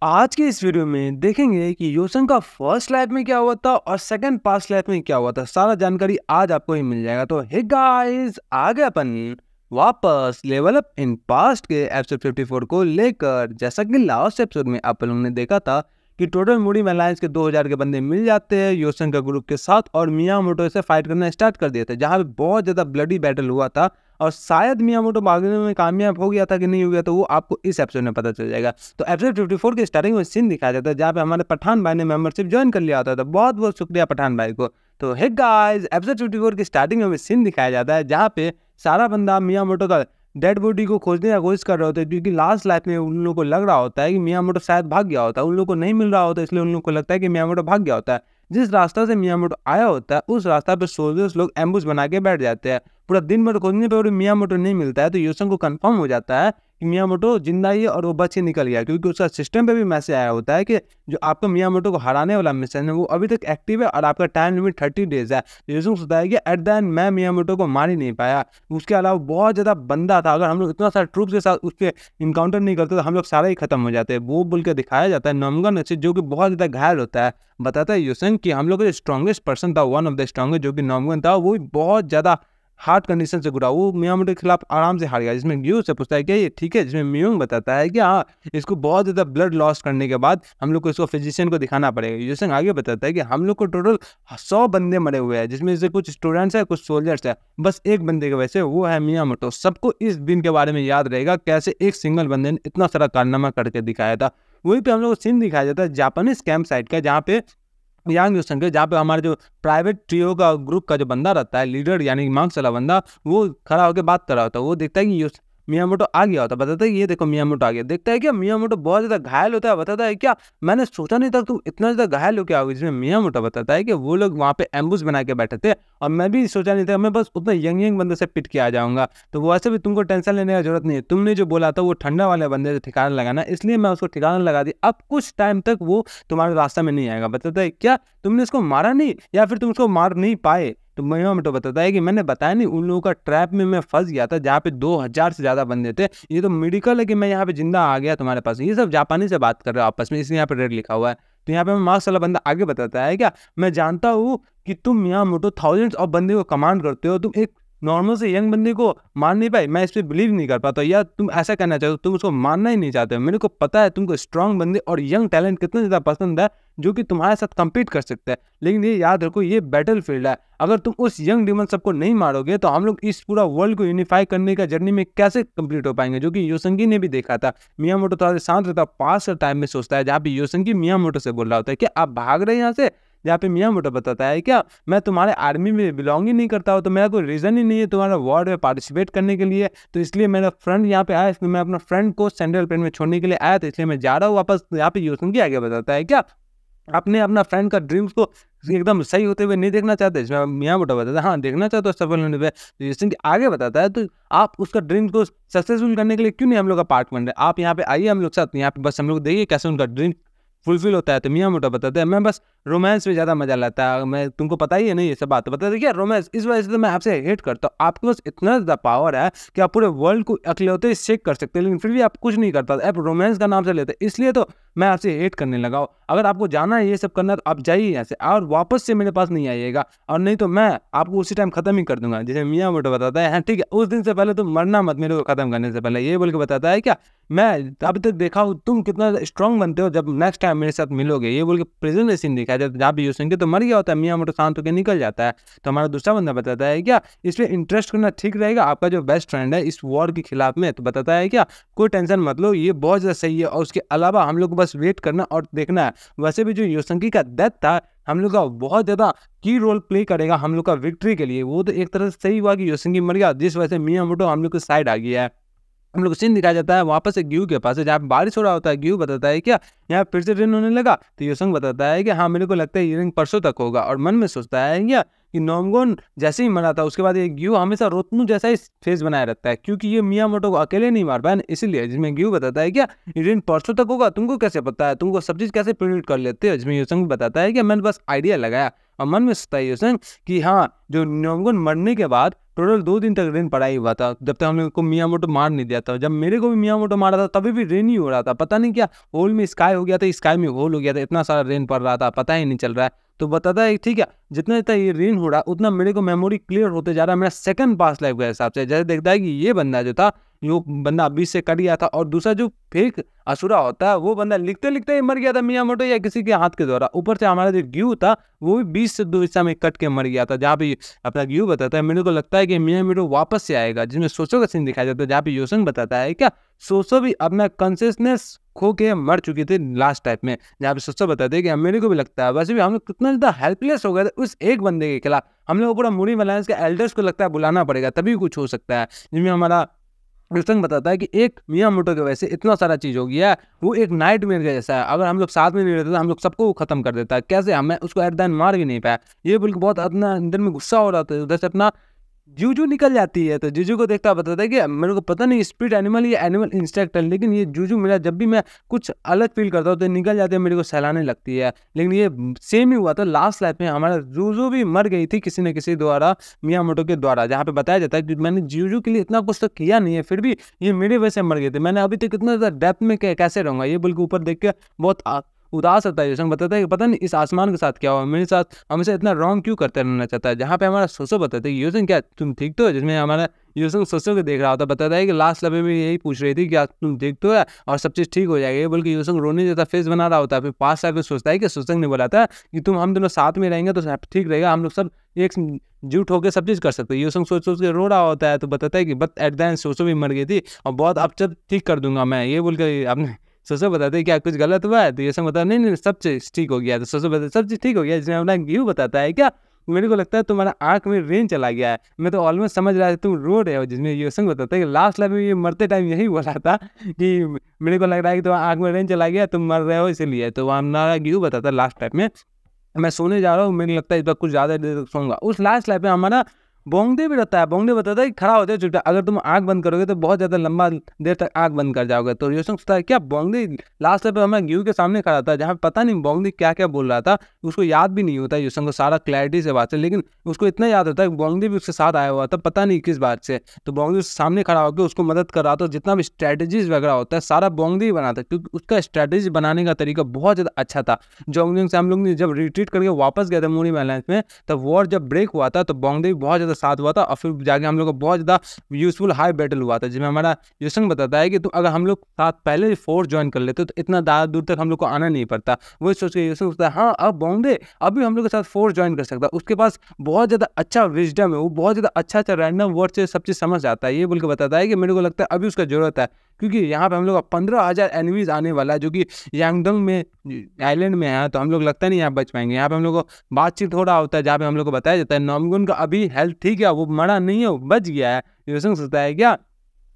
आज के इस वीडियो में देखेंगे कि योसन का फर्स्ट लाइफ में क्या हुआ था और सेकंड पास्ट लाइफ में क्या हुआ था। सारा जानकारी आज आपको ही मिल जाएगा। तो हे गाइस, आगे अपन वापस लेवल अप इन पास्ट के एपिसोड 54 को लेकर, जैसा कि लास्ट एपिसोड में आप लोगों ने देखा था कि टोटल मूडी में अलायंस के 2000 के बंदे मिल जाते हैं योसन का ग्रुप के साथ और मियामोटो से फाइट करना स्टार्ट कर दिया था, जहाँ पे बहुत ज़्यादा ब्लडी बैटल हुआ था और शायद मियामोटो भागने में कामयाब हो गया था कि नहीं हो गया, तो वो आपको इस एपिसोड में पता चल जाएगा। तो एपिसोड 54 के स्टार्टिंग में सीन दिखाया जाता है जहाँ पे हमारे पठान भाई ने मेंबरशिप ज्वाइन कर लिया होता था। बहुत बहुत शुक्रिया पठान भाई को। तो हे गाइस, एपिसोड 54 के स्टार्टिंग में सीन दिखाया जाता है जहाँ पे सारा बंदा मियामोटो का डेड बॉडी को खोजने की कोशिश कर रहे होते हैं, क्योंकि लास्ट लाइफ में उन लोगों को लग रहा होता है कि मियामोटो शायद भाग गया होता है। उन लोगों को नहीं मिल रहा होता, इसलिए उन लोगों को लगता है कि मियामोटो भाग गया होता है। जिस रास्ता से मियामोटो आया होता है उस रास्ता पे सोल्जर्स लोग एम्बुश बना के बैठ जाते हैं। पूरा दिन भर खोजने पर मियामोटो नहीं मिलता है, तो योसन को कंफर्म हो जाता है कि मियामोटो जिंदा ही है और वो बच के निकल गया, क्योंकि उसका सिस्टम पे भी मैसेज आया होता है कि जो आपका मियामोटो को हराने वाला मिशन है वो अभी तक एक्टिव है और आपका टाइम लिमिट 30 डेज है। तो योसन सोचता है कि एट द एंड मैं मियामोटो को मार ही नहीं पाया, उसके अलावा बहुत ज़्यादा बंदा था, अगर हम लोग इतना सारा ट्रूप्स के साथ उसके इनकाउंटर नहीं करते तो हम लोग सारे ही खत्म हो जाते हैं। वो बोल के दिखाया जाता है नॉमगन से, जो कि बहुत ज़्यादा घायल होता है। बताता है योसन कि हम लोग का जो स्ट्रॉन्गेस्ट पर्सन था, वन ऑफ द स्ट्रॉन्गेस्ट, जो कि नॉमगन था, वो बहुत ज़्यादा हार्ड कंडीशन से गुजरा, वो मियामोटो के खिलाफ आराम से हार गया। जिसमें ग्यू से पूछता है कि ये ठीक है, जिसमें मियोंग बताता है कि हाँ, इसको बहुत ज़्यादा ब्लड लॉस करने के बाद हम लोग को इसको फिजिशियन को दिखाना पड़ेगा। योसन आगे बताता है कि हम लोग को टोटल 100 बंदे मरे हुए हैं, जिसमें से कुछ स्टूडेंट्स है, कुछ सोल्जर्स है, बस एक बंदे के वजह से, वो है मियामोटो। सबको इस दिन के बारे में याद रहेगा कैसे एक सिंगल बंदे ने इतना सारा कारनामा करके दिखाया था। वहीं पे हम लोग को सीन दिखाया जाता है जापानीज कैंप साइट का, जहाँ पे यांग योसन के, जहाँ पे हमारे जो प्राइवेट ट्रियो का ग्रुप का जो बंदा रहता है, लीडर यानी मांग्स वाला बंदा, वो खड़ा होकर बात कर रहा होता है। वो देखता है कि मियामोटो आ गया होता है, बताता है ये देखो मियामोटो आ गया। देखता है क्या मियामोटो बहुत ज़्यादा घायल होता है, बताता है क्या मैंने सोचा नहीं था तुम इतना ज़्यादा घायल हो क्या होगी। जिसमें मियामोटो बताता है कि वो लोग वहाँ पे एम्बुश बना के बैठे थे और मैं भी सोचा नहीं था, मैं बस उतना यंग बंदे से पिट के आ जाऊँगा, तो वैसे भी तुमको टेंशन लेने की जरूरत नहीं है। तुमने जो बोला था वो ठंडा वाले बंदे से ठिकाना लगाना, इसलिए मैं उसको ठिकाना लगा दी। अब कुछ टाइम तक वो तुम्हारे रास्ता में नहीं आएगा। बताता है क्या तुमने इसको मारा नहीं या फिर तुम उसको मार नहीं पाए। तो मियामोटो बताता है कि मैंने बताया नहीं, उन लोगों का ट्रैप में मैं फंस गया था जहाँ पे 2000 से ज़्यादा बंदे थे। ये तो मेडिकल है कि मैं यहाँ पे जिंदा आ गया तुम्हारे पास। ये सब जापानी से बात कर रहे हो आपस में, इसलिए यहाँ पे रेड लिखा हुआ है। तो यहाँ पे मार्क्स वाला बंदा आगे बताता है क्या मैं जानता हूँ कि तुम मियामोटो थाउजेंड्स ऑफ बंदे को कमांड करते हो, तुम एक नॉर्मल से यंग बंदे को मार नहीं पाए। मैं इस पर बिलीव नहीं कर पाता, या तुम ऐसा कहना चाहते हो तुम उसको मारना ही नहीं चाहते हो। मेरे को पता है तुमको स्ट्रांग बंदे और यंग टैलेंट कितना ज़्यादा पसंद है, जो कि तुम्हारे साथ कम्पीट कर सकते हैं। लेकिन ये याद रखो, ये बैटल फील्ड है, अगर तुम उस यंग डिमन सबको नहीं मारोगे तो हम लोग इस पूरा वर्ल्ड को यूनिफाई करने का जर्नी में कैसे कंप्लीट हो पाएंगे, जो कि योसंगी ने भी देखा था। मियामोटो थोड़ा शांत रहता, पास टाइम में सोचता है, जहाँ पे योसंगी मियामोटो से बोल रहा होता है कि आप भाग रहे हैं यहाँ से, जहाँ पे मियामोटो बताता है क्या मैं तुम्हारे आर्मी में बिलोंग ही नहीं करता हूँ, तो मेरा कोई रीज़न ही नहीं है तुम्हारा वॉर में पार्टिसिपेट करने के लिए, तो इसलिए मेरा फ्रेंड यहाँ पे आया, इसलिए मैं अपना फ्रेंड को सेंट्रल प्लेन में छोड़ने के लिए आया था, इसलिए मैं जा रहा हूँ वापस। यहाँ पे योसंगी आगे बताता है क्या आपने अपना फ्रेंड का ड्रीम्स को एकदम सही होते हुए नहीं देखना चाहते। इसमें मियामोटो बताता है हाँ देखना चाहते हो सफल होने पे। तो योसंगी आगे बताता है तो आप उसका ड्रीम्स को सक्सेसफुल करने के लिए क्यों नहीं हम लोग का पार्ट बन रहे, आप यहाँ पे आइए हम लोग साथ, यहाँ पे बस हम लोग देखिए कैसे उनका ड्रीम फुलफिल होता है। तो मियामोटो बताते हैं मैं बस रोमांस में ज़्यादा मजा लाता है, मैं तुमको पता ही है नहीं ये सब बात। बताते क्या रोमांस, इस वजह से तो मैं आपसे हेट करता हूँ। आपके पास इतना ज़्यादा पावर है कि आप पूरे वर्ल्ड को अकेले शेक कर सकते हैं, लेकिन फिर भी आप कुछ नहीं करता, आप रोमांस का नाम से लेते, इसलिए तो मैं आपसे हेट करने लगा हूँ। अगर आपको जाना है ये सब करना तो आप जाइए यहाँ से और वापस से मेरे पास नहीं आइएगा, और नहीं तो मैं आपको उसी टाइम खत्म ही कर दूंगा। जैसे मियामोटो बताता है हाँ ठीक है, उस दिन से पहले तुम मरना मत मेरे को खत्म करने से पहले, ये बोल के बताता है क्या मैं अभी तक देखा हूँ तुम कितना स्ट्रांग बनते हो जब नेक्स्ट टाइम मेरे साथ मिलोगे। ये बोल के प्रेजेंट में सीन दिखाया जाता है जहाँ भी योसंगी तो मर गया होता है, मियामोटो शांत होकर निकल जाता है। तो हमारा दूसरा बंदा बताता है क्या इस पर इंटरेस्ट करना ठीक रहेगा, आपका जो बेस्ट फ्रेंड है इस वॉर के खिलाफ में, तो बताता है क्या कोई टेंशन मत लो, ये बहुत ज़्यादा सही है, और उसके अलावा हम लोग को बस वेट करना और देखना है। वैसे भी जो योसंगी का डेथ था हम लोग का बहुत ज़्यादा की रोल प्ले करेगा हम लोग का विक्ट्री के लिए। वो तो एक तरह से सही हुआ कि योसंगी मर गया, जिस वजह से मियामोटो हम लोग के साइड आ गया है। हम लोग सीन दिखाया जाता है वापस से ग्यू के पास है, जहाँ बारिश हो रहा होता है। ग्यू बताता है क्या यहाँ फिर से रेन होने लगा, तो योसंग बताता है कि हाँ मेरे को लगता है ये रिंग परसों तक होगा, और मन में सोचता है क्या कि नॉमगोन जैसे ही मरा था उसके बाद ये ग्यू हमेशा रोतनु जैसा ही फेस बनाए रखता है, क्योंकि ये मियामोटो को अकेले नहीं मार पाया, इसीलिए। जिसमें ग्यू बताता है क्या ये रिंग परसों तक होगा, तुमको कैसे पता है, तुमको सब चीज़ कैसे प्रिडिक्ट कर लेते हो। जिसमें योसंग बताता है कि मैंने बस आइडिया लगाया, और मन में सोचता है योसंग कि हाँ जो नॉमगोन मरने के बाद टोटल 2 दिन तक रेन पड़ा ही हुआ था, जब तक हम लोग को मियामोटो मार नहीं दिया था। जब मेरे को भी मियामोटो मारा था तभी भी रेन ही हो रहा था, पता नहीं क्या होल में स्काई हो गया था, स्काई में होल हो गया था, इतना सारा रेन पड़ रहा था, पता ही नहीं चल रहा है। तो बताता है ठीक है, जितना जितना ये रेन हो रहा है उतना मेरे को मेमोरी क्लियर होते जा रहा है मेरा सेकंड पास्ट लाइफ के हिसाब से। जैसे देखता है कि ये बंदा जो था, वो बंदा 20 से कट गया था, और दूसरा जो फेक असुरा होता है वो बंदा लिखते लिखते ही मर गया था मियामोटो या किसी के हाथ के द्वारा। ऊपर से हमारा जो ग्यू था वो भी 20 से 2 हिस्सा में कट के मर गया था। जहाँ पे अपना ग्यू बताता है मेरे को लगता है कि मियामोटो वापस से आएगा, जिसमें सोचो का सीन दिखाया जाता है, जहाँ पे योसन बताता है क्या सोचो भी अपना कॉन्शियसनेस खो के मर चुकी थी लास्ट टाइप में। जहाँ पे सोचो बताते हैं कि मेरे को भी लगता है वैसे भी हम लोग कितना ज़्यादा हेल्पलेस हो गए थे उस एक बंदे के खिलाफ। हम लोग को पूरा मूरी अलायंस के एल्डर्स को लगता है बुलाना पड़ेगा तभी कुछ हो सकता है, जिसमें हमारा रुस्तम बताता है कि एक मियामोटो की वजह से इतना सारा चीज़ हो गया है, वो एक नाइटमेयर के जैसा है, अगर हम लोग साथ में नहीं रहते तो हम लोग सबको वो खत्म कर देता है। कैसे हमें उसको एट द एंड मार भी नहीं पाया, ये बोल के बहुत अपना अंदर में गुस्सा हो रहा था। उधर से अपना जूजू निकल जाती है, तो जूजू को देखता बताता है कि मेरे को पता नहीं स्पिरिट एनिमल या एनिमल इंस्टेक्ट है, लेकिन ये जूजू मेरा जब भी मैं कुछ अलग फील करता हूँ तो निकल जाती है, मेरे को सहलाने लगती है। लेकिन ये सेम ही हुआ था लास्ट लाइफ में, हमारा जूजू भी मर गई थी किसी न किसी द्वारा, मियामोटो के द्वारा, जहाँ पे बताया जाता है कि मैंने जूजू के लिए इतना कुछ तो किया नहीं है, फिर भी ये मेरे वजह से मर गए थे। मैंने अभी तक इतना ज़्यादा डेप्थ में कैसे रहूँगा, ये बोल के ऊपर देख के बहुत उदास होता है। योसन बताता है कि पता नहीं इस आसमान के साथ क्या हुआ, मेरे साथ हमेशा इतना रॉन्ग क्यों करते रहना चाहता है। जहाँ पे हमारा सोसो बताता है कि योसन क्या तुम ठीक तो हो, जिसमें हमारा योसन सोसो को देख रहा होता, बताता है कि लास्ट लबे में यही पूछ रही थी कि तुम ठीक तो है और सब चीज़ ठीक हो जाएगी, ये बोल के योसन रोने जैसा फेस बना रहा होता है। फिर पास आके सोचता है कि सोसंग ने बोला था कि तुम हम दोनों साथ में रहेंगे तो ठीक रहेगा, हम लोग सब एक जुट होकर सब चीज़ कर सकते हैं। योसन सोच सोच के रो रहा होता है, तो बताता है कि बट एट द एंड सोसो भी मर गई थी और बहुत अब जब ठीक कर दूंगा मैं, ये बोल कर आपने सोचो बताते हैं क्या कुछ गलत हुआ है, तो ये सब बता नहीं नहीं सब चीज़ ठीक हो गया। तो सोचो बताते सब चीज़ ठीक हो गया, जिसमें अपना ग्यू बताता है क्या मेरे को लगता है तुम्हारा आंख में रेन चला गया है, मैं तो ऑलमोस्ट समझ रहा था तुम रो रहे हो। जिसमें योसन बताता है कि लास्ट लाइफ में ये मरते टाइम यही बोला था कि मेरे को लग रहा है कि तुम्हारा आंख में रेन चला गया, तुम मर रहे हो इसीलिए। तो हमारा ग्यू बताता है लास्ट टाइम में मैं सोने जा रहा हूँ, मेरे लगता है इस बार कुछ ज़्यादा देर तक सोऊंगा। उस लास्ट लाइफ में हमारा बोंगदे भी रहता है, बोंगदे बताता है कि खड़ा होते चुपचाप, अगर तुम आंख बंद करोगे तो बहुत ज़्यादा लंबा देर तक आंख बंद कर जाओगे। तो योसन सोचता है क्या बोंगदे लास्ट टाइम पे हमें ग्यू के सामने खड़ा था, जहाँ पता नहीं बोंगदे क्या क्या बोल रहा था, उसको याद भी नहीं होता योसन को सारा क्लैरिटी से बात है, लेकिन उसको इतना याद होता है कि बोंगदे भी उसके साथ आया हुआ था पता नहीं किस बात से। तो बोंगदे उसके सामने खड़ा होकर उसको मदद कर रहा था, जितना भी स्ट्रैटेजीज वगैरह होता है सारा बोंगदे ही बनाता है, क्योंकि उसका स्ट्रैटेजी बनाने का तरीका बहुत ज़्यादा अच्छा था। जोंगजिंग से हम लोग ने जब रिट्रीट करके वापस गए थे मूरी बैलेंस में, तब वॉर जब ब्रेक हुआ था तो बोंगदे भी बहुत ज़्यादा साथ हुआ था, और फिर जाके हम लोग को बहुत ज़्यादा यूजफुल हाई बैटल हुआ था, जिसमें हमारा योसन बताता है कि तो अगर हम लोग साथ पहले ही फोर्स ज्वाइन कर लेते तो इतना ज़्यादा दूर तक हम लोग को आना नहीं पड़ता। वही सोच के योसन सोचता है हाँ अब बोंगदे अभी हम लोग के साथ फोर्स ज्वाइन कर सकता है, उसके पास बहुत ज़्यादा अच्छा विजडम है, वो बहुत ज़्यादा अच्छा रैंडम वर्ड से सब चीज़ समझ जाता है। ये बोल के बताता है कि मेरे को लगता है अभी उसका ज़रूरत है, क्योंकि यहाँ पे हम लोग 15,000 एनिमीज आने वाला है जो कि यांगडोंग में आइलैंड में है, तो हम लोग लगता नहीं यहाँ बच पाएंगे। यहाँ पे हम लोग को बातचीत हो रहा होता है, जहाँ पे हम लोग को बताया जाता है नॉमगुन का अभी हेल्थ ठीक है, वो मरा नहीं है, वो बच गया है। योसन सोचता है क्या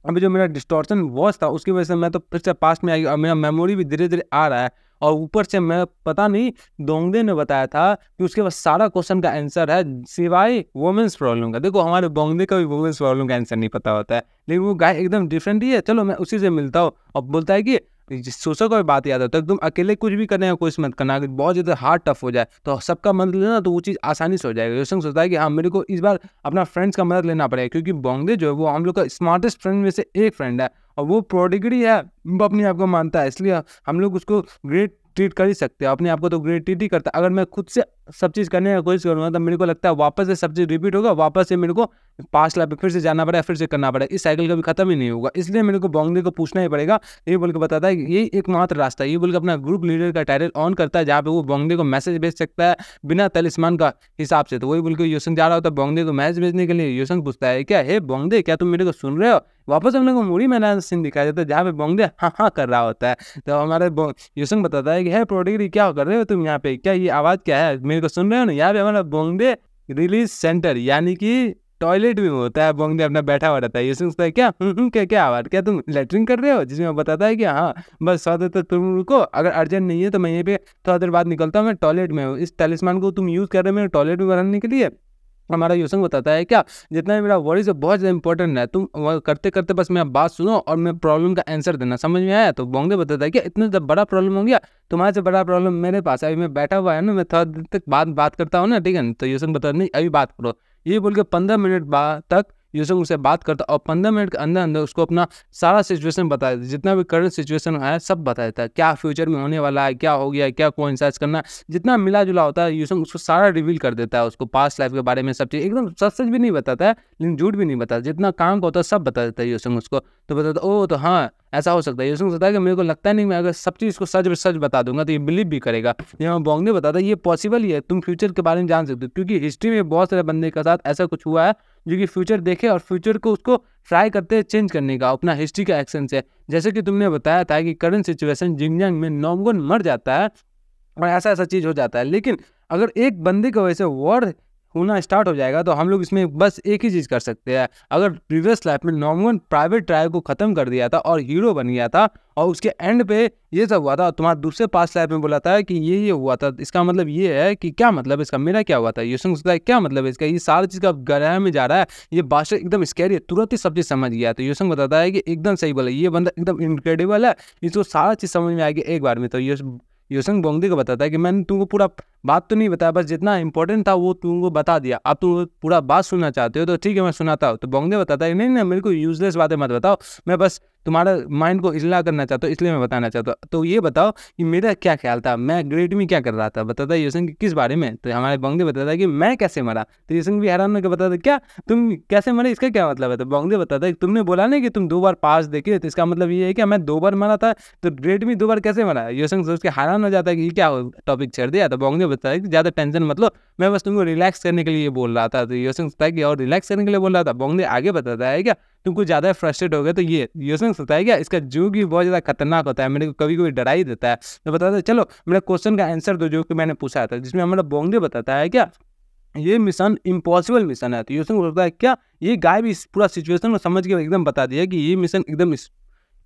अभी जो मेरा डिस्टॉर्शन वॉच था उसकी वजह से मैं तो फिर से पास्ट में आ गया और मेरा मेमोरी भी धीरे धीरे आ रहा है, और ऊपर से मैं पता नहीं दोंगदे ने बताया था कि उसके पास सारा क्वेश्चन का आंसर है सिवाय वुमेन्स प्रॉब्लम का। देखो हमारे बोंगदे का भी वुमेन्स प्रॉब्लम का आंसर नहीं पता होता है, लेकिन वो गाय एकदम डिफरेंट ही है। चलो मैं उसी से मिलता हूँ, और बोलता है कि सोचो का भी बात याद आता है, तुम अकेले कुछ भी करने का कोशिश मत करना, अगर बहुत ज़्यादा हार्ड टफ हो जाए तो सबका मदद लेना, तो वो चीज़ आसानी से हो जाएगा। योसन सोचता है कि हाँ मेरे को इस बार अपना फ्रेंड्स का मदद लेना पड़ेगा, क्योंकि बोंगदे जो है वो हम लोग का स्मार्टेस्ट फ्रेंड में से एक फ्रेंड है, और वो प्रोडिगरी है, वो अपने आप को मानता है, इसलिए हम लोग उसको ग्रेट ट्रीट कर ही सकते हैं, अपने आप को तो ग्रेट ट्रीट ही करता है। अगर मैं खुद से सब चीज़ करने की कोशिश करूँगा तो मेरे को लगता है वापस से सब चीज़ रिपीट होगा, वापस से मेरे को पास्ट लाइफ पे फिर से जाना पड़ेगा, फिर से करना पड़ेगा, इस साइकिल कभी खत्म ही नहीं होगा। इसलिए मेरे को बोंगदे को पूछना ही पड़ेगा। ये बोल के बताता है कि यही एकमात्र रास्ता है, ये बोल के अपना ग्रुप लीडर का टाइटल ऑन करता है, जहाँ पे वो बोंगदे को मैसेज भेज सकता है बिना तलिस्मान का हिसाब से। तो वही बोल के योसन जा रहा होता है बोंगदे को मैसेज भेजने के लिए। योसन पूछता है क्या हे बोंगदे क्या तुम मेरे को सुन रहे हो। वापस हम लोग को मूरी मैंने सीन दिखाया जाता है, जहाँ पे बोंगदे हाँ हाँ कर रहा होता है। तो हमारे योसन बताता है कि है प्रोडिगरी क्या कर रहे हो तुम यहाँ पे, क्या ये आवाज़ क्या है, मेरे को सुन रहे हो ना। यहाँ पे हमारा बोंगदे रिलीज सेंटर यानी कि टॉयलेट में होता है, बोंगदे अपना बैठा हुआ रहता है। ये सोचता है क्या क्या आवाज़, क्या तुम लेटरिन कर रहे हो, जिसमें वो बताता है कि हाँ बस थोड़ा देर तक तुम रुको, अगर अर्जेंट नहीं है तो मैं यहीं पे थोड़ा देर बाद निकलता हूँ, मैं टॉयलेट में हूँ। इस टैलिस्मान को तुम यूज़ कर रहे हो मेरे टॉयलेट में बनाने के लिए। हमारा योसन बताता है क्या जितना भी मेरा वर्ड है बहुत ज़्यादा इंपॉर्टेंट है, तुम करते करते बस मेरा बात सुनो और मैं प्रॉब्लम का आंसर देना, समझ में आया। तो बोंगदे बताता है कि इतना जब बड़ा प्रॉब्लम हो गया, तुम्हारे से बड़ा प्रॉब्लम मेरे पास है, अभी मैं बैठा हुआ है ना, मैं थोड़ा देर तक बात करता हूँ ना, ठीक है। तो योसन बताता नहीं अभी बात करो। ये बोल के 15 मिनट बाद तक यूसुंग उससे बात करता और 15 मिनट के अंदर अंदर उसको अपना सारा सिचुएशन बता देता, जितना भी करंट सिचुएशन है सब बता देता है, क्या फ्यूचर में होने वाला है, क्या हो गया है, क्या कोइंसाइड करना है, जितना मिला जुला होता है यूसुंग उसको सारा रिवील कर देता है, उसको पास्ट लाइफ के बारे में सब चीज़ एकदम सच सच भी नहीं बताता है लेकिन झूठ भी नहीं बताता, जितना काम का होता है सब बता देता है यूसुंग उसको। तो बताता ओ तो हाँ ऐसा हो सकता है। यूसुंग सोचता है कि मेरे को लगता नहीं, मैं अगर सब चीज़ इसको सच बता दूंगा तो ये बिलीव भी करेगा। यहाँ बोंगने बताता है ये पॉसिबल ही है, तुम फ्यूचर के बारे में जान सकते हो, क्योंकि हिस्ट्री में बहुत सारे बंदे के साथ ऐसा कुछ हुआ है जो कि फ्यूचर देखे और फ्यूचर को उसको ट्राई करते हैं चेंज करने का अपना हिस्ट्री का एक्शन से। जैसे कि तुमने बताया था कि करंट सिचुएशन जिंगजांग में नॉमगुन मर जाता है और ऐसा ऐसा चीज़ हो जाता है, लेकिन अगर एक बंदे की वजह से वॉर होना स्टार्ट हो जाएगा तो हम लोग इसमें बस एक ही चीज़ कर सकते हैं। अगर प्रीवियस लाइफ में नॉर्मन प्राइवेट ट्रायल को ख़त्म कर दिया था और हीरो बन गया था और उसके एंड पे ये सब हुआ था, तुम्हारा दूसरे पास्ट लाइफ में बोला था कि ये हुआ था, इसका मतलब ये है कि क्या मतलब इसका, मेरा क्या हुआ था। यूसुंग सोचता है क्या मतलब है इसका, ये सारी चीज़ का गहराई में जा रहा है, ये बादशाह एकदम स्कैरी है, तुरंत ही सब चीज़ समझ गया। तो यूसुंग बताता है कि एकदम सही बोला, ये बंदा एकदम इनक्रेडिबल है, इसको सारा चीज़ समझ में आएगी एक बार में। तो यूसुंग बोंगदी को बताता है कि मैंने तुमको पूरा बात तो नहीं बताया, बस जितना इंपॉर्टेंट था वो तुमको बता दिया, अब तुम पूरा बात सुनना चाहते हो तो ठीक है मैं सुनाता हूँ। तो बोंगदे बताता है नहीं मेरे को यूजलेस बातें मत बताओ, मैं बस तुम्हारा माइंड को हिला करना चाहता हूँ इसलिए मैं बताना चाहता हूँ। तो ये बताओ कि मेरा क्या ख्याल था, मैं ग्रेट में क्या कर रहा था, बताता है यूसुंग किस बारे में। तो हमारे बोंगदे बताता है कि मैं कैसे मरा। तो यूसुंग भी हैरान होकर बताता है क्या तुम कैसे मरे, इसका क्या मतलब है। तो बोंगदे बताता है तुमने बोला नहीं कि तुम 2 बार पास देखे, तो इसका मतलब ये है कि मैं 2 बार मरा था, तो ग्रेट में 2 बार कैसे मरा। यूसुंग सोच के हैरान हो जाता है कि क्या टॉपिक छेड़ दिया। तो बोंगदे बताता है कि ज़्यादा टेंशन मत लो, मैं बस तुमको रिलैक्स करने के लिए बोल रहा था। तो यूसुंग सोचता है कि और रिलैक्स करने के लिए बोल रहा था। बोंगदे आगे बताता है क्या तुमको ज़्यादा फ्रस्ट्रेट हो गए, तो ये यूसुंग सोचता है क्या इसका जो कि बहुत ज़्यादा खतरनाक होता है, मेरे को कभी कभी डरा ही देता है। तो बताता है चलो मेरा क्वेश्चन का आंसर दो जो कि मैंने पूछा था, जिसमें हमारा बोंगदे बताता है क्या ये मिशन इम्पॉसिबल मिशन है। तो यूसुंग बोलता है क्या ये गाय भी इस पूरा सिचुएशन को समझ के एकदम बता दिया कि ये मिशन एकदम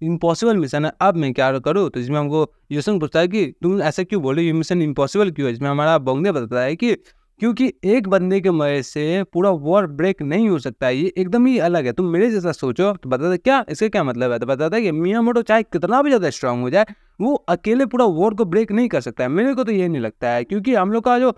इम्पॉसिबल मिशन है, अब मैं क्या करूँ। तो इसमें हमको यूसुंग पूछता है कि तुम ऐसे क्यों बोले, ये मिशन इम्पॉसिबल क्यों है। इसमें हमारा बोंगदे बताता है कि क्योंकि एक बंदे के वजह से पूरा वॉर ब्रेक नहीं हो सकता है, ये एकदम ही अलग है, तुम मेरे जैसा सोचो। तो बताता है क्या इसका क्या मतलब है। तो बताता है कि मियामोटो चाहे कितना भी ज़्यादा स्ट्रांग हो जाए वो अकेले पूरा वॉर को ब्रेक नहीं कर सकता है। मेरे को तो ये नहीं लगता है, क्योंकि हम लोग का जो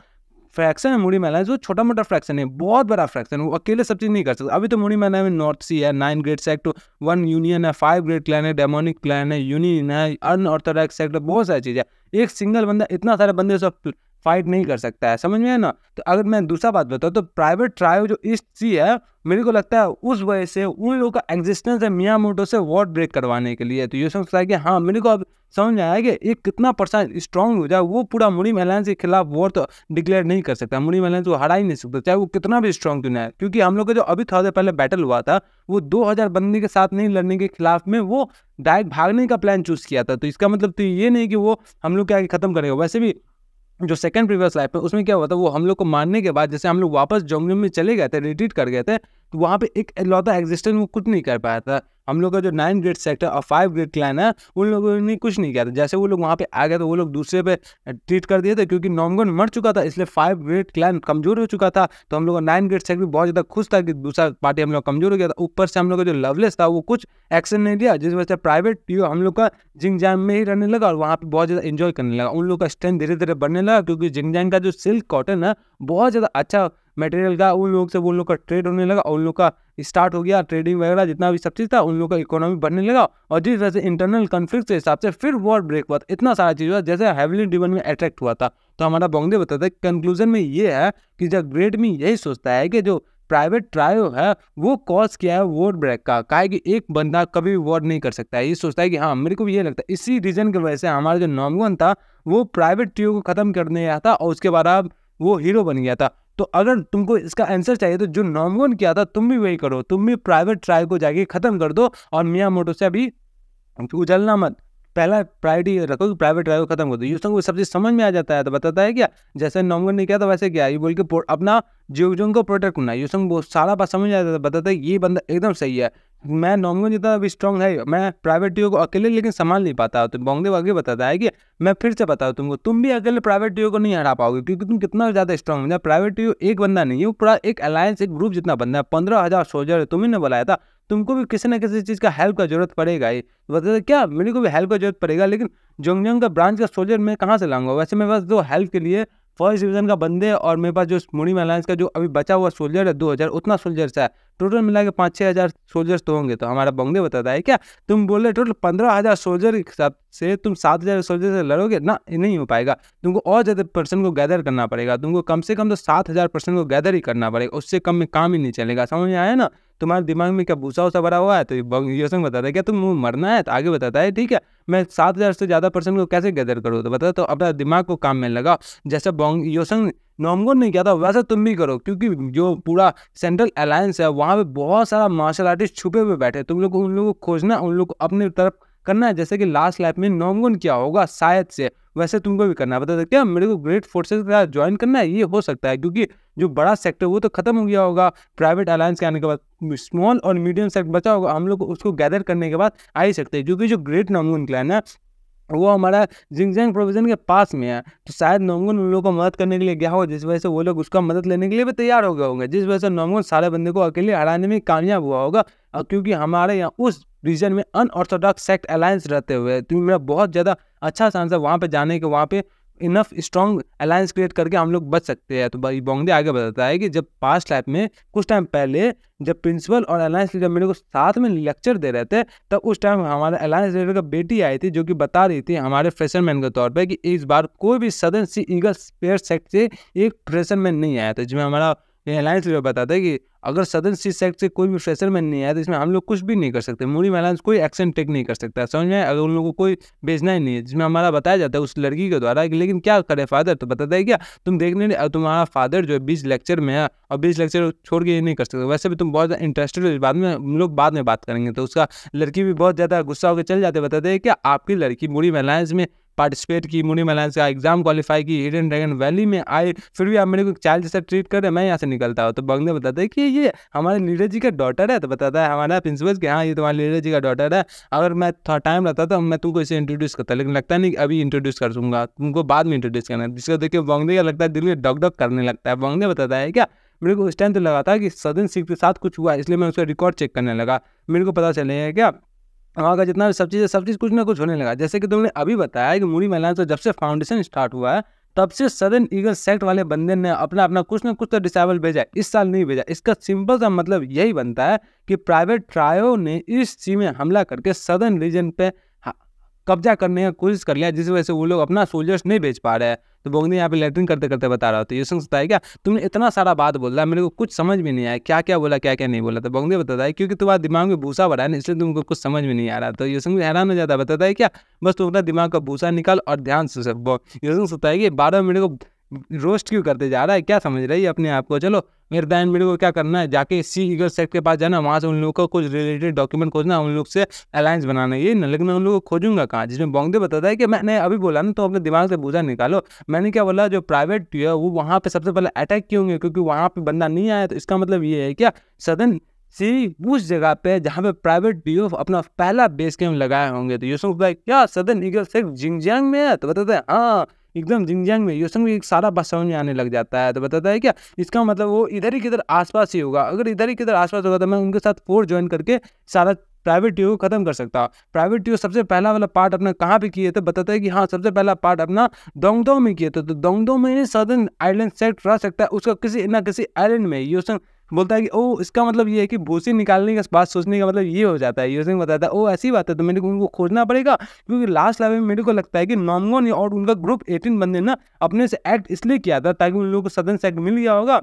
फ्रैक्शन है मुड़ी मैला वो छोटा मोटा फ्रैक्शन है, बहुत बड़ा फ्रैक्शन है, वो अकेले सब चीज़ नहीं कर सकता। अभी तो मुड़ी मैला में नॉर्थ सी है, 9 ग्रेड सेक्ट, 1 यूनियन है, 5 ग्रेड क्लैन है, डेमोनिक क्लैन है, यूनियन है, अनऑर्थोडॉक्स सेक्ट, बहुत सारी चीज़ें। एक सिंगल बंदा इतना सारे बंदे सब फाइट नहीं कर सकता है, समझ में है ना। तो अगर मैं दूसरा बात बताऊँ तो प्राइवेट ट्रायो जो ईस्ट सी है, मेरे को लगता है उस वजह से उन लोगों का एग्जिस्टेंस है मियामोटो से वॉर ब्रेक करवाने के लिए। तो ये सोचता है कि हाँ मेरे को अब समझ में आया कि एक कितना % स्ट्रांग हो जाए वो पूरा मुड़ी मैलान के खिलाफ वॉर तो डिक्लेयर नहीं कर सकता, मुड़ी मैलान को हरा ही नहीं सकता, चाहे वो कितना भी स्ट्रांग क्यों ना है। क्योंकि हम लोग का जो अभी थोड़ा देर पहले बैटल हुआ था वो 2000 बंदे के साथ नहीं लड़ने के खिलाफ में वो डायरेक्ट भागने का प्लान चूज किया था। तो इसका मतलब तो ये नहीं कि वो हम लोग क्या खत्म करेगा। वैसे भी जो सेकंड प्रीवियस लाइफ में उसमें क्या हुआ था, वो हम लोग को मारने के बाद जैसे हम लोग वापस जोंगजम में चले गए थे, रिट्रीट कर गए थे, तो वहाँ पे एक लौता एग्जिस्टेंस वो कुछ नहीं कर पाया था। हम लोग का जो 9 ग्रेड सेक्टर और 5 ग्रेड क्लैन है उन लोगों ने कुछ नहीं किया था। जैसे वो लोग वहाँ पे आ गए तो वो लोग दूसरे पे ट्रीट कर दिए थे, क्योंकि नॉमगन मर चुका था इसलिए 5 ग्रेड क्लैन कमजोर हो चुका था। तो हम लोग का 9 ग्रेड सेक्टर बहुत ज़्यादा खुश था कि दूसरा पार्टी हम लोग कमजोर हो गया था। ऊपर से हम लोग का जो लवलेस था वो कुछ एक्शन नहीं लिया, जिस वजह से प्राइवेट टीओ हम लोग का जिंगजांग में ही रहने लगा और वहाँ पे बहुत ज़्यादा एंजॉय करने लगा। उन लोग का स्ट्रेंथ धीरे धीरे बढ़ने लगा, क्योंकि जिंगजांग का जो सिल्क कॉटन है बहुत ज़्यादा अच्छा मटेरियल का उन लोग से उन लोग का ट्रेड होने लगा, उन लोग का स्टार्ट हो गया ट्रेडिंग वगैरह, जितना भी सब चीज़ था उन लोग का इकोनॉमी बढ़ने लगा। और जिस वजह से इंटरनल कन्फ्लिक्ट के हिसाब से फिर वॉर ब्रेक हुआ था, इतना सारा चीज़ हुआ जैसे हेवली ड्रिवन में अट्रैक्ट हुआ था। तो हमारा बोंगदे बताता है कंक्लूजन में ये है कि जब ग्रेट में यही सोचता है कि जो प्राइवेट ट्रायो है वो कॉज किया है वॉर ब्रेक का, काहे कि एक बंदा कभी भी वॉर नहीं कर सकता है। ये सोचता है कि हाँ मेरे को भी ये लगता है, इसी रीजन की वजह से हमारा जो नॉमगन था वो प्राइवेट ट्रियो को खत्म करने आया था और उसके बाद अब वो हीरो बन गया था। तो अगर तुमको इसका आंसर चाहिए तो जो नॉमगन किया था तुम भी वही करो, तुम भी प्राइवेट ट्रायो को जाके खत्म कर दो और मियामोटो से अभी उछलना मत, पहला प्रायोरिटी रखो कि प्राइवेट ट्रायो खत्म कर दो। यूसुंग को सब चीज समझ में आ जाता है। तो बताता है क्या जैसे नॉमगन ने किया था वैसे क्या, ये बोल के अपना जियोजोंग को प्रोटेक्ट करना। यूसुंग वो सारा बात समझ आता था, बताता है ये बंदा एकदम सही है, मैं नॉमगन जितना भी स्ट्रॉन्ग है मैं प्राइवेट टीओ को अकेले लेकिन संभाल नहीं पाता। तो बोंगदे आगे बताता है कि मैं फिर से बताऊँ तुमको, तुम भी अकेले प्राइवेट टीओ को नहीं हरा पाओगे, क्योंकि तुम कितना ज़्यादा स्ट्रॉन्ग है। प्राइवेट टीओ एक बंदा नहीं है, वो पूरा एक अलायंस, एक ग्रुप जितना बंदा है, 15,000 सोल्जर है। तुम्ही ने बुलाया था, तुमको भी किसी न किसी चीज़ का हेल्प का जरूरत पड़ेगा ही। तो बताते क्या मेरे को भी हेल्प का जरूरत पड़ेगा, लेकिन जोंगजोंग का ब्रांच का सोल्जर मैं कहाँ से लाऊंगा। वैसे मेरे पास जो हेल्प के लिए फर्स्ट डिवीजन का बंदे और मेरे पास जो मुनीम अलायंस का जो अभी बचा हुआ सोल्जर है 2000, उतना सोल्जर्स है, टोटल मिला के 5-6 हज़ार सोल्जर्स तो होंगे। तो हमारा बोंगदे बताता है क्या तुम बोल रहे टोटल 15,000 सोल्जर के हिसाब से तुम 7,000 सोल्जर से लड़ोगे ना, नहीं हो पाएगा। तुमको और ज़्यादा पर्सन को गैदर करना पड़ेगा, तुमको कम से कम तो 7,000 पर्सन को गैदर ही करना पड़ेगा, उससे कम में काम ही नहीं चलेगा। समझ में आया ना? तुम्हारे दिमाग में क्या भूसा वूसा भरा हुआ है? तो योसन बताता है क्या तुम मरना है? तो आगे बताता है ठीक है मैं 7,000 से ज़्यादा पर्सन को कैसे गैदर करूँ? तो बताता तो अपना दिमाग को काम में लगा, जैसे योसन नॉमगोन ने किया था वैसे तुम भी करो, क्योंकि जो पूरा सेंट्रल अलायंस है वहाँ पे बहुत सारा मार्शल आर्टिस्ट छुपे हुए बैठे, तुम लोग को उन लोगों को खोजना, उन लोग को अपनी तरफ करना है, जैसे कि लास्ट लैप में नॉमगोन किया होगा शायद से, वैसे तुमको भी करना है। बता सकते हैं मेरे को ग्रेट फोर्सेस के साथ ज्वाइन करना है, ये हो सकता है क्योंकि जो बड़ा सेक्टर वो तो खत्म हो गया होगा प्राइवेट अलायंस के आने के बाद, स्मॉल और मीडियम सेक्टर बचा होगा, हम लोग उसको गैदर करने के बाद आ ही सकते हैं, क्योंकि जो ग्रेट नॉमगोन क्लैन है वो हमारा जिंगजियांग प्रोविजन के पास में है, तो शायद नॉमगोन उन लोगों को मदद करने के लिए गया हो, जिस वजह से वो लोग उसका मदद लेने के लिए भी तैयार हो गए होंगे, जिस वजह से नॉमगोन सारे बंदे को अकेले हराने में कामयाब हुआ होगा। क्योंकि हमारे यहाँ उस रीजन में अनऑर्थोडॉक्स सेक्ट अलायंस रहते हुए तो मेरा बहुत ज़्यादा अच्छा चांस है वहाँ पे जाने के, वहाँ पे इनफ स्ट्रॉन्ग अलायंस क्रिएट करके हम लोग बच सकते हैं। तो भाई बोंगदे आगे बताता है कि जब पास्ट लाइफ में कुछ टाइम पहले जब प्रिंसिपल और अलायंस लीडर मेरे को साथ में लेक्चर दे रहे थे, तब उस टाइम हमारे अलायंस लीडर का बेटी आई थी जो कि बता रही थी हमारे फ्रेशरमैन के तौर पे कि इस बार कोई भी सदर्न सी ईगल स्पेयर सेक्ट से एक फ्रेशरमैन नहीं आया था, जिसमें हमारा अलायंस लीडर बताता है कि अगर सदर्न सी सेक्ट से कोई भी फ्रेशरमैन नहीं आया तो इसमें हम लोग कुछ भी नहीं कर सकते, मुनीम अलायंस कोई एक्शन टेक नहीं कर सकता, समझ में? अगर उन लोगों को कोई भेजना ही नहीं है, जिसमें हमारा बताया जाता है उस लड़की के द्वारा कि लेकिन क्या करे फादर, तो बताता है क्या तुम देखने नहीं, तुम्हारा फादर जो है 20 लेक्चर में है और 20 लेक्चर छोड़ के ये नहीं कर सकते, वैसे भी तुम बहुत ज़्यादा इंटरेस्टेड हो, बाद में हम लोग बाद में बात करेंगे। तो उसका लड़की भी बहुत ज़्यादा गुस्सा होकर चल जाते, बताते हैं क्या आपकी लड़की मुनीम अलायंस में पार्टिसिपेट की, मुनीम अलायंस का एग्जाम क्वालिफाई की, हिडन ड्रैगन वैली में आए, फिर भी आप मेरे को चाइल्ड जैसा ट्रीट कर रहे हैं, मैं यहाँ से निकलता हूँ। तो बोंगदे बताते हैं कि ये हमारे लीडर जी का डॉटर है, तो बताता है हमारा प्रिंसिपल कि हाँ ये तुम्हारे लीडर जी का डॉटर है, अगर मैं थोड़ा टाइम रहता तो मैं तुमको इसे इंट्रोड्यूस करता, लेकिन लगता नहीं कि अभी इंट्रोड्यूस कर दूंगा, तुमको बाद में इंट्रोड्यूस करना है। जिसको देखिए बोंगदे का लगता है दिल में डग डग करने लगता है। बोंगदे बताता है क्या मेरे को उस टाइम तो लगा था कि सदर्न सिख के साथ कुछ हुआ, इसलिए मैं उसका रिकॉर्ड चेक करने लगा, मेरे को पता चलेगा क्या वहाँ का जितना भी सब चीज़ कुछ ना कुछ होने लगा। जैसे कि तुमने अभी बताया कि मुनीम अलायंस का जब से फाउंडेशन स्टार्ट हुआ है तब से सदर्न ईगल सेक्ट वाले बंदे ने अपना अपना कुछ ना कुछ तो डिसेबल भेजा, इस साल नहीं भेजा। इसका सिंपल सा मतलब यही बनता है कि प्राइवेट ट्रायो ने इस चीज़ में हमला करके सदर्न रीजन पे कब्जा करने की कोशिश कर लिया, जिस वजह से वो लोग अपना सोल्जर्स नहीं भेज पा रहे हैं। तो बोंगदे यहाँ पे लेटरिन करते करते बता रहा था, योसन बताया क्या तुमने इतना सारा बात बोला मेरे को कुछ समझ में नहीं आया, क्या क्या बोला क्या क्या नहीं बोला। तो बोंगदे बताता है क्योंकि तुम्हारे दिमाग में भूसा भरा है ना, इसलिए तुमको कुछ समझ में नहीं आ रहा। तो योसन भी हैरान हो जाता है, बताता है क्या बस तुम अपना दिमाग का भूसा निकाल और ध्यान से सब। योसन सोचता है कि 12 मिनट को रोस्ट क्यों करते जा रहा है, क्या समझ रही है अपने आप को। चलो मेरे दैन मेरे को क्या करना है, जाके सी ईगल सेक्ट के पास जाना, वहाँ से उन लोगों को कुछ रिलेटेड डॉक्यूमेंट खोजना, उन लोग से अलायंस बनाना, ये ना। लेकिन मैं उन लोगों को खोजूंगा कहाँ, जिसमें बोंगदे बताता है कि मैंने अभी बोला ना तो अपने दिमाग से भूसा निकालो। मैंने क्या बोला जो प्राइवेट है वो वहाँ पे सबसे पहले अटैक क्यों होंगे, क्योंकि वहाँ पे बंदा नहीं आया। तो इसका मतलब ये है क्या सदर्न सी उस जगह पे जहाँ पे प्राइवेट डीओ अपना पहला बेस कैंप लगाए होंगे। तो योसन भाई क्या सदर्न ईगल सेक्ट जिंगजियांग में है, तो बताते हैं हाँ एकदम जिंगजियांग में। योसन भी एक सारा बात समझ में आने लग जाता है। तो बताता है क्या इसका मतलब वो इधर ही किधर आसपास ही होगा, अगर इधर ही किधर आसपास होगा तो मैं उनके साथ फोर्स ज्वाइन करके सारा प्राइवेट टीओ को खत्म कर सकता हूँ। प्राइवेट टीओ सबसे पहला वाला पार्ट अपना कहाँ पे किए थे, बताता है कि हाँ सबसे पहला पार्ट अपना दोंगदो में किए थे। तो दोंगदो में ही सदर्न आइलैंड सेक्ट रह सकता है, उसका किसी ना किसी आइलैंड में। योसन बोलता है कि ओ इसका मतलब ये है कि भूसी निकालने का बात सोचने का मतलब ये हो जाता है। योसन बताता है ओ ऐसी बात है, तो मेरे को उनको खोजना पड़ेगा, क्योंकि लास्ट लेवल में मेरे को लगता है कि नॉमगोन और उनका ग्रुप 18 बंदे ना अपने से एक्ट इसलिए किया था ताकि उन लोगों को सदर्न सेक्ट मिल गया होगा,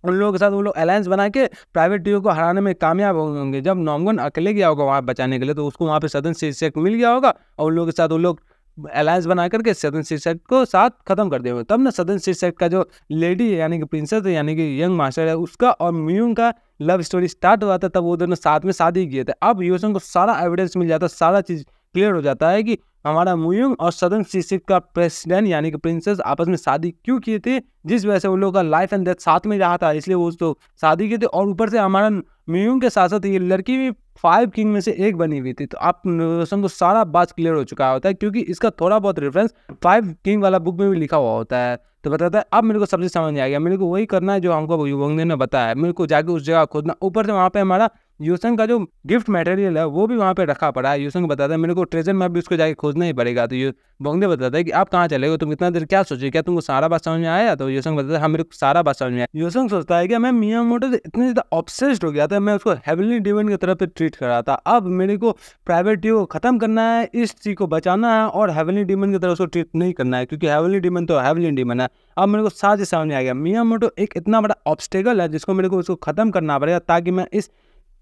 उन लोगों के साथ वो लोग अलायंस बना के प्राइवेट टीओ को हराने में कामयाब होंगे। जब नॉमगन अकेले गया होगा वहाँ बचाने के लिए तो उसको वहाँ पे सदर्न सेक्ट मिल गया होगा और उन लोगों के साथ वो लोग अलायंस बना करके सदर्न सेक्ट को साथ खत्म कर दिया होगा। तब ना सदर्न सेक्ट का जो लेडी है यानी कि प्रिंसेस है यानी कि यंग मास्टर है उसका और म्यूंग का लव स्टोरी स्टार्ट हुआ था, तब वो दोनों साथ में शादी किए थे। अब योसन को सारा एविडेंस मिल जाता है, सारा चीज़ क्लियर हो जाता है कि हमारा मुयुंग और सदर्न सेक्ट का प्रेसिडेंट यानी कि प्रिंसेस आपस में शादी क्यों किए थे, जिस वजह से उन लोगों का लाइफ एंड डेथ साथ में रहा था, इसलिए वो तो शादी किए थे। और ऊपर से हमारा मुयुंग के साथ साथ ये लड़की भी 5 किंग में से एक बनी हुई थी। तो आप को सारा बात क्लियर हो चुका होता है, क्योंकि इसका थोड़ा बहुत रेफरेंस 5 किंग वाला बुक में भी लिखा हुआ होता है। तो बताता है अब मेरे को सबसे समझ आ गया, मेरे को वही करना है जो हमको बोंगदे ने बताया, मेरे को जाके उस जगह खोदना। ऊपर से वहाँ पे हमारा योसन का जो गिफ्ट मटेरियल है वो भी वहाँ पे रखा पड़ा है। योसन को बताता है मेरे को ट्रेजर मैप भी उसको जाके खोद खोजना ही पड़ेगा। तो ये बोंगदे बताता है कि आप कहाँ चले गए, तुम इतना देर क्या सोचे, क्या तुमको सारा बात समझ में आया? तो योसंग बताता है हाँ मेरे को सारा बात समझ में आया। योसंग सोचता है कि मैं मियामोटो से इतने ज़्यादा ऑब्सेस्ड हो गया था, मैं उसको हेवनली डीमन की तरफ ट्रीट कर रहा था। अब मेरे को प्राइवेट को ख़त्म करना है, इस चीज़ को बचाना है और हेवनली डीमन की तरफ उसको ट्रीट नहीं करना है, क्योंकि हेवनली डीमन तो हेवनली डीमन है। अब मेरे को साथ समझ आ गया मियामोटो एक इतना बड़ा ऑब्स्टेकल है जिसको मेरे को उसको ख़त्म करना पड़ेगा ताकि मैं इस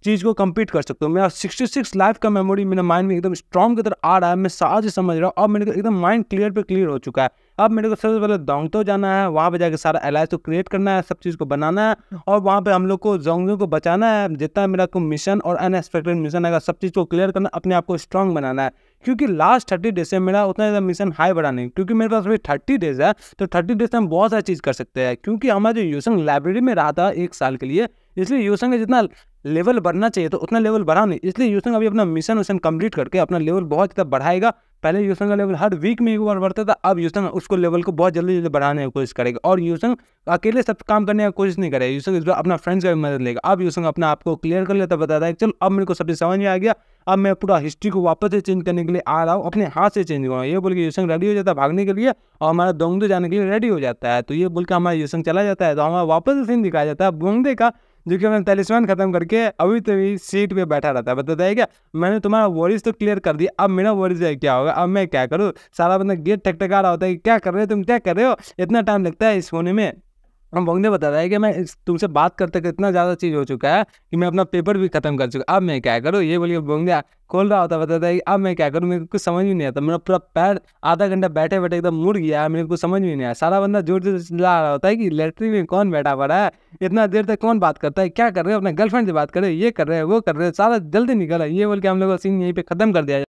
चीज़ को कंप्लीट कर सकता हूँ। मेरा 66 लाइफ का मेमोरी मेरे माइंड में एकदम स्ट्रॉन्ग की तरह आ रहा है, मैं साथ ही समझ रहा हूँ। अब मेरे को एकदम माइंड क्लियर पे क्लियर हो चुका है। अब मेरे को सबसे पहले दोंगतो जाना है, वहाँ पे जाकर सारा एलायंस को क्रिएट करना है, सब चीज़ को बनाना है और वहाँ पे हम लोग को जोंगजो को बचाना है। जितना मेरा को मिशन और अनएक्सपेक्टेड मिशन आएगा सब चीज़ को क्लियर करना, अपने आप को स्ट्रॉन्ग बनाना है। क्योंकि लास्ट 30 डेज से मेरा उतना ज़्यादा मिशन हाई बढ़ा नहीं, क्योंकि मेरे पास अभी 30 डेज है, तो 30 डेज से हम बहुत सारी चीज़ कर सकते हैं। क्योंकि हमारा जो योसंग लाइब्रेरी में रहा था 1 साल के लिए, इसलिए योसंग का जितना लेवल बढ़ना चाहिए तो उतना लेवल बढ़ा नहीं, इसलिए योसंग अभी अपना मिशन कंप्लीट करके अपना लेवल बहुत ज़्यादा बढ़ाएगा। पहले योसंग का लेवल हर वीक में एक बार बढ़ता था, अब योसंग उसको लेवल को बहुत जल्दी जल्दी बढ़ाने की कोशिश करेगा। और योसंग अकेले सब काम करने की कोशिश नहीं करेगा, योसंग इस बार अपना फ्रेंड्स का भी मदद लेगा। अब योसंग अपना आप को क्लियर कर लेता, बताता है चल अब मेरे को सब चीज़ समझ में आ गया, अब मैं पूरा हिस्ट्री को वापस से चेंज करने के लिए आ रहा हूँ, अपने हाथ से चेंज करूँगा। ये बोल के योसंग रेडी हो जाता है भागने के लिए और हमारा दोंगदो जाने के लिए रेडी हो जाता है। तो ये बोल के हमारा योसंग चला जाता है, तो हमारा वापस सीन दिखाया जाता है बोंगदे का, जो कि अपना तलिस्मान खत्म करके अभी तो सीट पे बैठा रहता है। बताता है क्या मैंने तुम्हारा वॉरिस तो क्लियर कर दिया, अब मेरा वॉरिस क्या होगा, अब मैं क्या करूँ? सारा बंदा गेट टकटका रहा होता है कि क्या कर रहे हो तुम, क्या कर रहे हो, इतना टाइम लगता है इस होने में। हम बोंगदे बताता है कि मैं तुमसे बात करते इतना ज़्यादा चीज़ हो चुका है कि मैं अपना पेपर भी खत्म कर चुका, अब मैं क्या करूँ? ये बोलिए बोंगदे खोल रहा होता, बताता है कि अब मैं क्या करूँ, मेरे को कुछ समझ भी नहीं आता। मेरा पूरा पैर आधा घंटा बैठे बैठे एकदम मुड़ गया है, मेरे को समझ भी नहीं आया। सारा बंदा जोर जोर से चिल्ला रहा होता है कि लैट्रिन में कौन बैठा पड़ा है, इतना देर तक कौन बात करता है, क्या कर रहे हो, अपने गर्लफ्रेंड से बात कर रहे हो, ये कर रहे हो वो कर रहे हो, सारा जल्दी निकल है। ये बोल के हम लोग का सीन यहीं पे खत्म कर दिया।